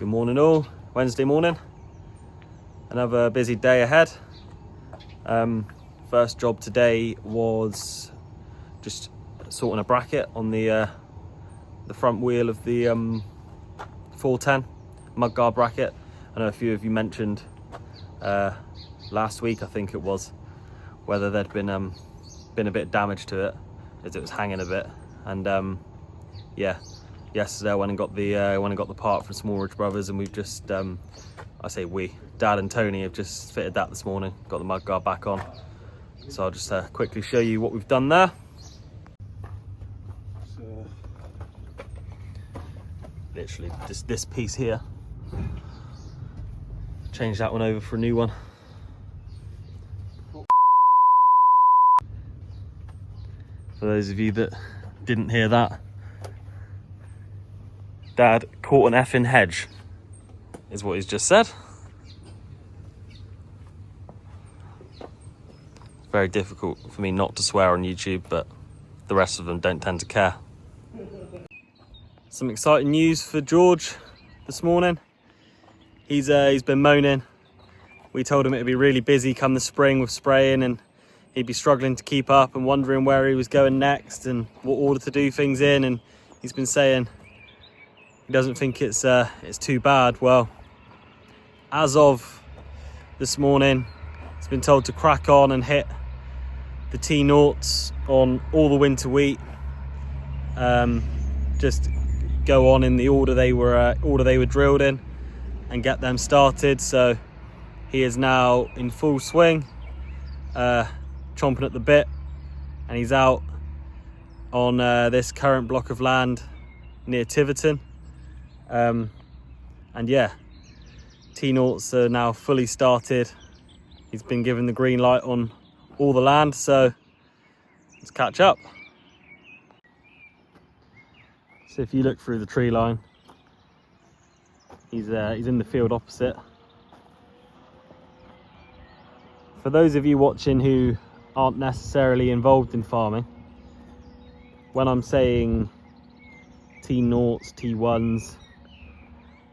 Good morning all, Wednesday morning, another busy day ahead. First job today was just sorting a bracket on the front wheel of the 410 mudguard bracket. I know a few of you mentioned last week, I think it was, whether there'd been a bit of damage to it as it was hanging a bit, and yeah, yesterday I went and got the part from Small Ridge Brothers, and we've just I say we, Dad and Tony have just fitted that this morning, got the mudguard back on. So I'll just quickly show you what we've done there. So, literally just this piece here, change that one over for a new one. For those of you that didn't hear that, Dad caught an effing hedge, is what he's just said. It's very difficult for me not to swear on YouTube, but the rest of them don't tend to care. Some exciting news for George this morning. He's been moaning. We told him it'd be really busy come the spring with spraying, and he'd be struggling to keep up and wondering where he was going next and what order to do things in, and he's been saying he doesn't think it's too bad. Well, as of this morning, he's been told to crack on and hit the T0s on all the winter wheat. Just go on in the order they were drilled in and get them started. So he is now in full swing, chomping at the bit, and he's out on this current block of land near Tiverton. And yeah, T0s are now fully started. He's been given the green light on all the land, so let's catch up. So if you look through the tree line, he's in the field opposite. For those of you watching who aren't necessarily involved in farming, when I'm saying T0s, T1s,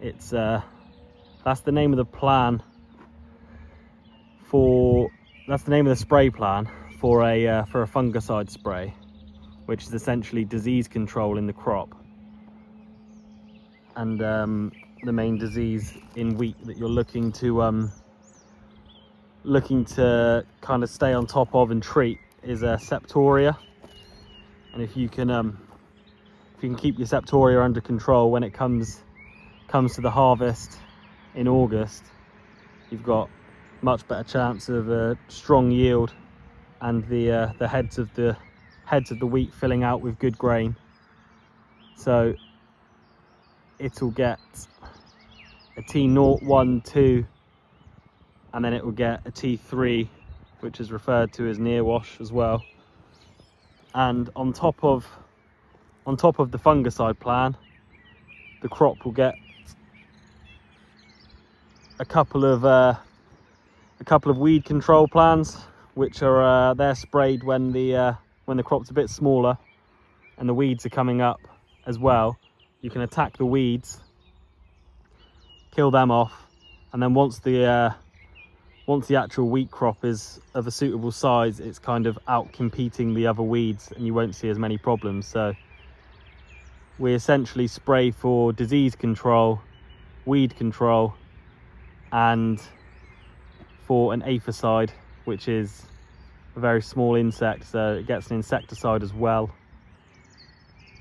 it's that's the name of the plan that's the name of the spray plan for a fungicide spray, which is essentially disease control in the crop. And the main disease in wheat that you're looking to kind of stay on top of and treat is septoria. And if you can keep your septoria under control when it comes to the harvest in August, you've got much better chance of a strong yield and the heads of the wheat filling out with good grain. So it'll get a T0, 1, 2, and then it will get a T3, which is referred to as near wash as well. And on top of the fungicide plan, the crop will get a couple of weed control plans, which are they're sprayed when the crop's a bit smaller and the weeds are coming up as well. You can attack the weeds, kill them off, and then once the actual wheat crop is of a suitable size, it's kind of out competing the other weeds and you won't see as many problems. So we essentially spray for disease control, weed control, and for an aphicide, which is a very small insect, so it gets an insecticide as well,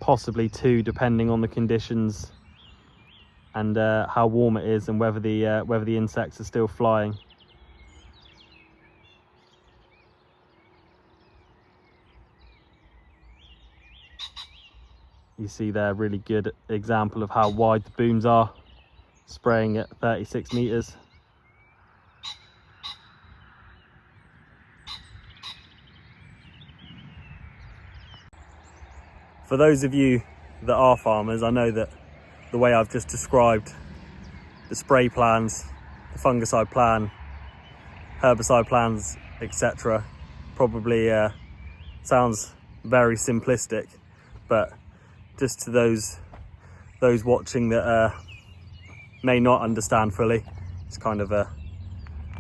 possibly 2 depending on the conditions and how warm it is and whether the insects are still flying. You see there, really good example of how wide the booms are, spraying at 36 meters. For those of you that are farmers, I know that the way I've just described the spray plans, the fungicide plan, herbicide plans, etc., probably sounds very simplistic, but just to those watching that may not understand fully. It's kind of a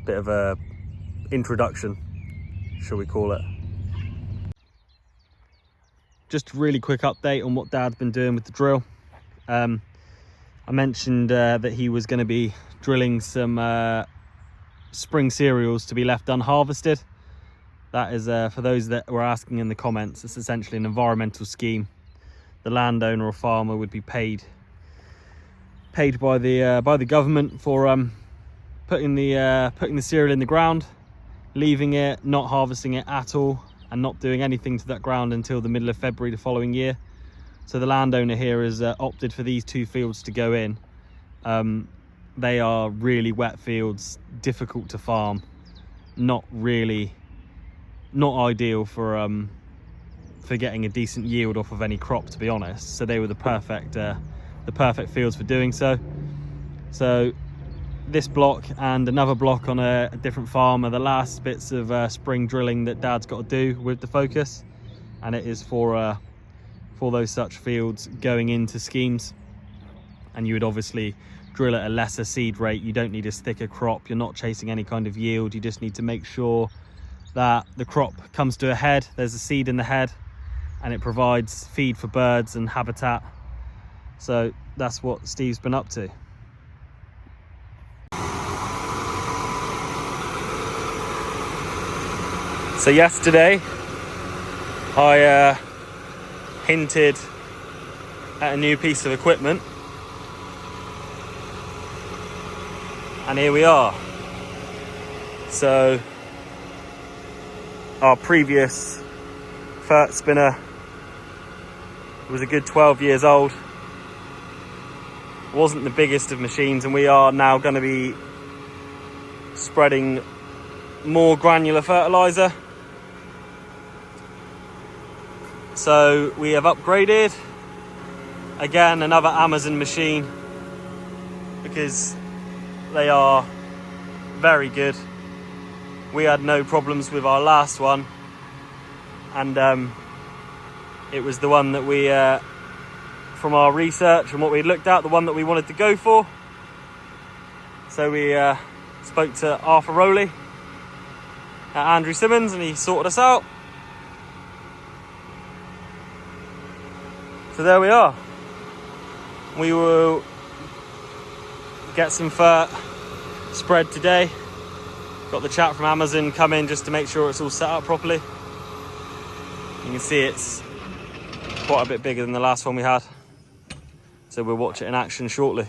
bit of a introduction, shall we call it. Just a really quick update on what Dad's been doing with the drill. I mentioned that he was going to be drilling some spring cereals to be left unharvested. That is, for those that were asking in the comments, it's essentially an environmental scheme. The landowner or farmer would be paid by the government for putting the cereal in the ground, leaving it, not harvesting it at all, and not doing anything to that ground until the middle of February the following year. So the landowner here has opted for these 2 fields to go in. They are really wet fields, difficult to farm, not ideal for getting a decent yield off of any crop, to be honest. So they were the perfect fields for doing so. So this block and another block on a different farm are the last bits of spring drilling that Dad's got to do with the Focus, and it is for those such fields going into schemes. And you would obviously drill at a lesser seed rate. You don't need as thick a crop. You're not chasing any kind of yield. You just need to make sure that the crop comes to a head. There's a seed in the head, and it provides feed for birds and habitat. So that's what Steve's been up to. So yesterday I hinted at a new piece of equipment, and here we are. So our previous Fert spinner was a good 12 years old. It wasn't the biggest of machines, and we are now going to be spreading more granular fertilizer. So we have upgraded, again, another Amazon machine, because they are very good. We had no problems with our last one, and it was the one that we, from our research and what we looked at, the one that we wanted to go for. So we spoke to Arthur Rowley at Andrew Simmons, and he sorted us out. So there we are. We will get some Fert spread today. Got the chap from Amazon come in just to make sure it's all set up properly. You can see it's quite a bit bigger than the last one we had. So we'll watch it in action shortly.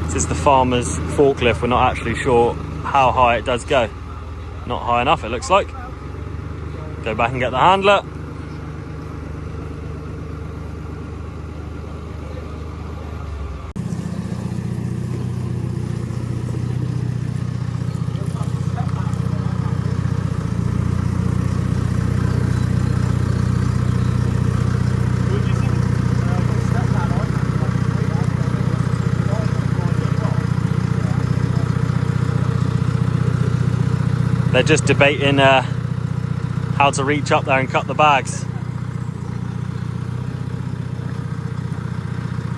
This is the farmer's forklift. We're not actually sure how high it does go. Not high enough, it looks like. Go back and get the handler. They're just debating how to reach up there and cut the bags.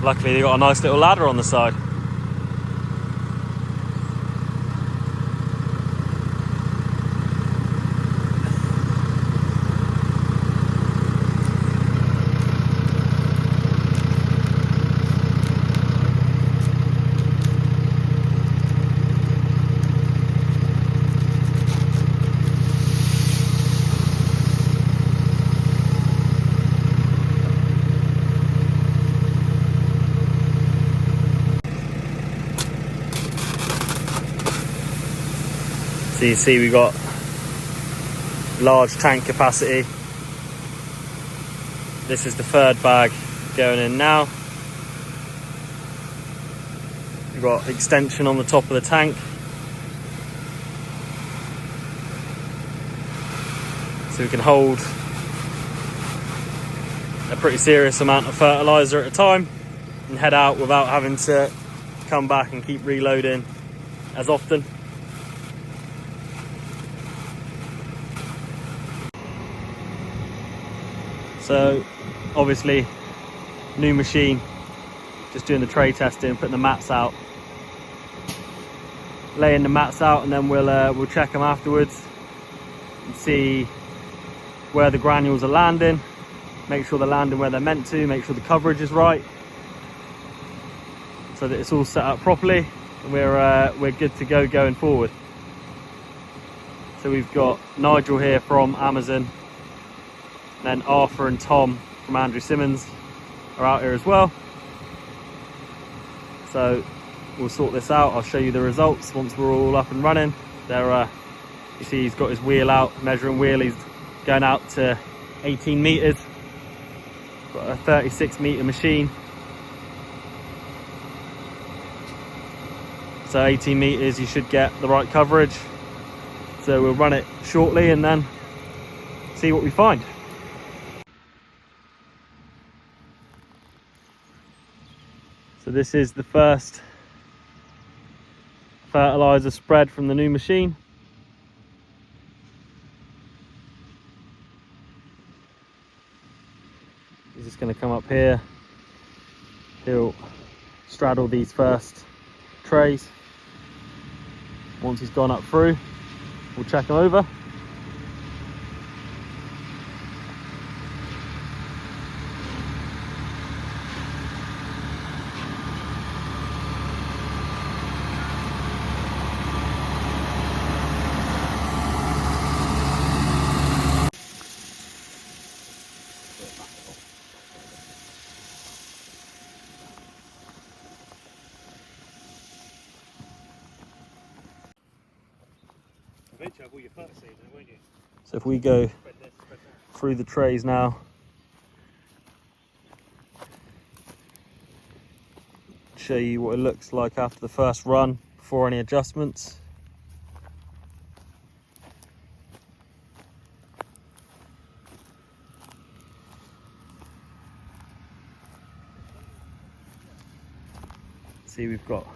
Luckily they've got a nice little ladder on the side. So you see we've got large tank capacity. This is the third bag going in now. We've got extension on the top of the tank. So we can hold a pretty serious amount of fertilizer at a time and head out without having to come back and keep reloading as often. So obviously new machine, just doing the tray testing, putting the mats out, laying the mats out, and then we'll check them afterwards and see where the granules are landing, make sure they're landing where they're meant to, make sure the coverage is right, so that it's all set up properly and we're good to go going forward. So we've got Nigel here from Amazon, and then Arthur and Tom from Andrew Simmons are out here as well. So we'll sort this out. I'll show you the results once we're all up and running. There, you see he's got his wheel out, measuring wheel. He's going out to 18 meters. Got a 36 meter machine. So 18 meters, you should get the right coverage. So we'll run it shortly and then see what we find. So this is the first fertilizer spread from the new machine. He's just going to come up here. He'll straddle these first trays. Once he's gone up through, we'll check them over. So if we go through the trays now, show you what it looks like after the first run before any adjustments. See, we've got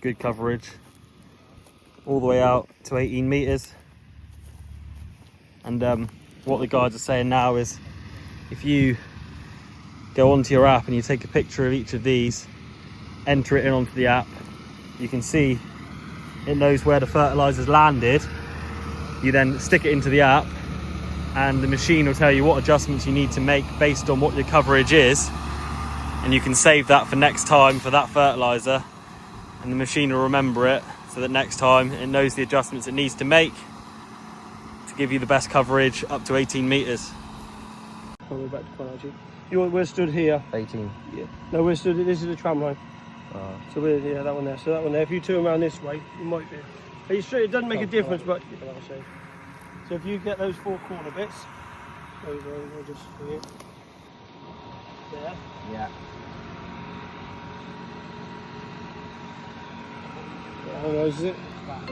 good coverage all the way out to 18 meters. And what the guys are saying now is, if you go onto your app and you take a picture of each of these, enter it in onto the app, you can see it knows where the fertilizer's landed. You then stick it into the app and the machine will tell you what adjustments you need to make based on what your coverage is, and you can save that for next time for that fertilizer, and the machine will remember it, so that next time it knows the adjustments it needs to make to give you the best coverage up to 18 meters. We're back to chronology. We're stood here. 18. Yeah. No, we're stood. This is the tram line. So we're that one there. So that one there. If you turn around this way, you might be. It's straight. It doesn't make a difference, but you can have a say. So if you get those four corner bits, we'll just here. There. Yeah. Analyze it.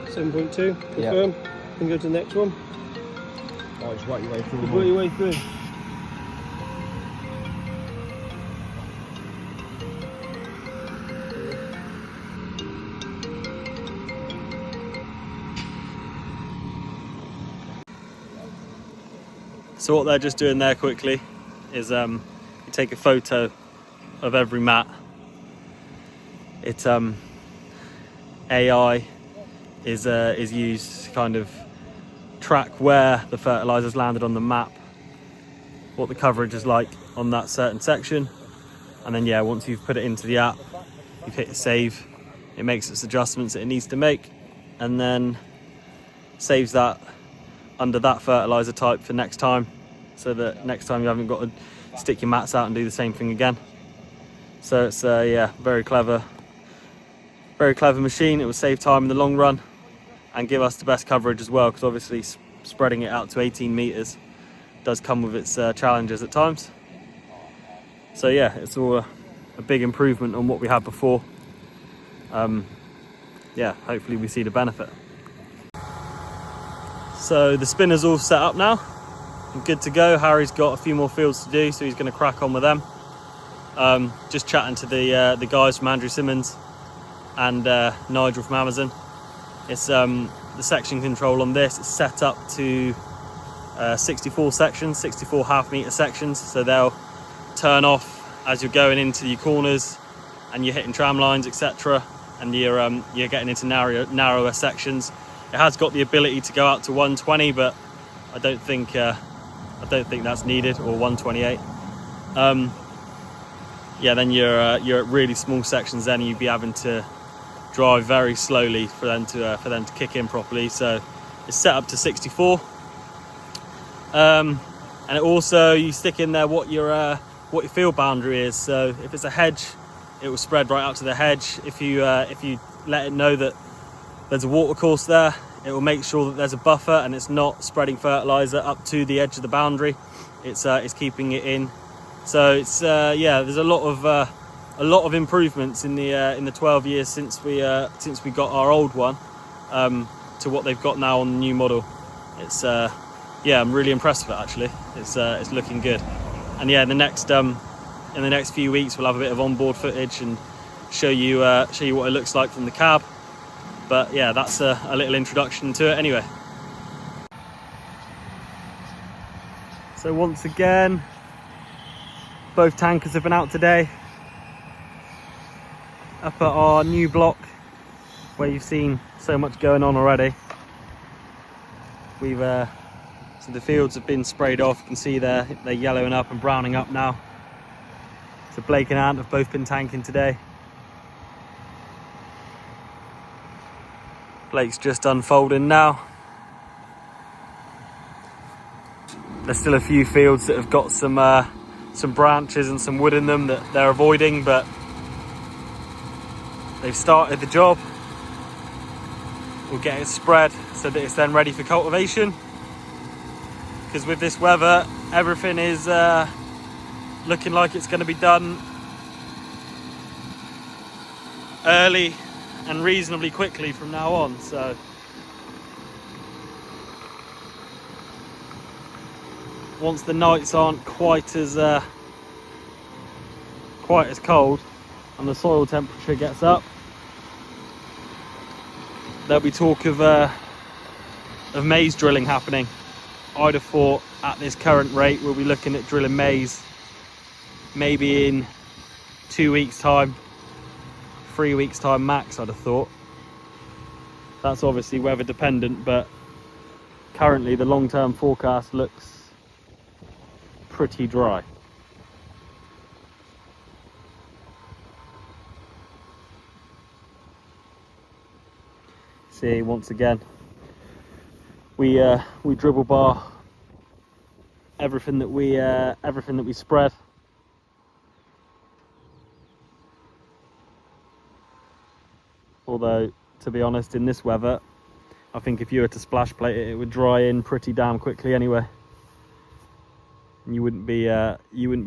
7.2. Confirm. Yep. And go to the next one. Oh, just work your way through. Work your way through. So what they're just doing there quickly is you take a photo of every mat. It's AI is used to kind of track where the fertilizer's landed on the map, what the coverage is like on that certain section, and then yeah, once you've put it into the app, you've hit save, it makes its adjustments that it needs to make, and then saves that under that fertilizer type for next time, so that next time you haven't got to stick your mats out and do the same thing again. So it's yeah, very clever machine. It will save time in the long run and give us the best coverage as well, because obviously spreading it out to 18 meters does come with its challenges at times. So yeah, it's all a big improvement on what we had before. Yeah, hopefully we see the benefit. So the spinner's all set up now, good to go. Harry's got a few more fields to do, so he's going to crack on with them. Just chatting to the guys from Andrew Simmons and Nigel from Amazon. It's the section control on this. It's set up to 64 sections, 64 half-metre sections, so they'll turn off as you're going into your corners and you're hitting tram lines, etc., and you're getting into narrower sections. It has got the ability to go out to 120, but I don't think that's needed, or 128. Yeah, then you're at really small sections. Then you'd be having to drive very slowly for them to kick in properly. So it's set up to 64, and it also, you stick in there what your field boundary is. So if it's a hedge, it will spread right out to the hedge. If you let it know that there's a water course there, it will make sure that there's a buffer and it's not spreading fertilizer up to the edge of the boundary. It's keeping it in. So it's yeah, there's a lot of improvements in the 12 years since we got our old one to what they've got now on the new model. It's yeah, I'm really impressed with it actually. It's looking good. And yeah, in the next few weeks we'll have a bit of onboard footage and show you what it looks like from the cab. But yeah, that's a little introduction to it anyway. So once again, both tankers have been out today, up at our new block where you've seen so much going on already. We've so the fields have been sprayed off. You can see they're yellowing up and browning up now. So Blake and Ant have both been tanking today. Blake's just unfolding now. There's still a few fields that have got some branches and some wood in them that they're avoiding, but they've started the job. We'll get it spread so that it's then ready for cultivation, because with this weather everything is looking like it's going to be done early and reasonably quickly from now on. So once the nights aren't quite as cold and the soil temperature gets up, there'll be talk of maize drilling happening. I'd have thought at this current rate we'll be looking at drilling maize maybe in 2 weeks time, 3 weeks time max, I'd have thought. That's obviously weather dependent, but currently the long-term forecast looks pretty dry. See, once again we dribble bar everything that we spread. Although, to be honest, in this weather, I think if you were to splash plate it, it would dry in pretty damn quickly anyway. And you wouldn't be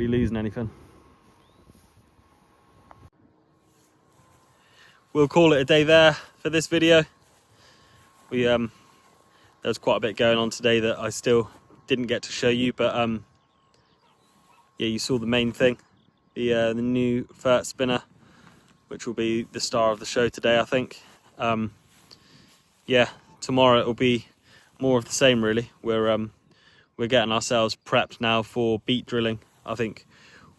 losing anything. We'll call it a day there for this video. There was quite a bit going on today that I still didn't get to show you, but yeah, you saw the main thing, the new Fert spinner, which will be the star of the show today, I think. Yeah, tomorrow it'll be more of the same really. We're getting ourselves prepped now for beet drilling. I think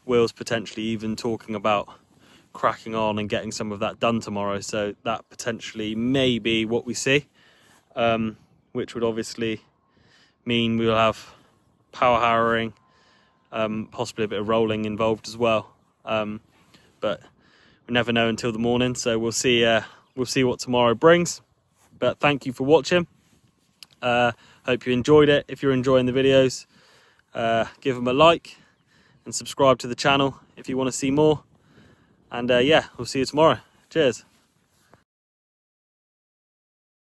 Will's potentially even talking about cracking on and getting some of that done tomorrow, so that potentially may be what we see, which would obviously mean we'll have power harrowing, possibly a bit of rolling involved as well, but we never know until the morning, so we'll see what tomorrow brings. But thank you for watching. Hope you enjoyed it. If you're enjoying the videos, give them a like and subscribe to the channel if you want to see more. And yeah, we'll see you tomorrow. Cheers.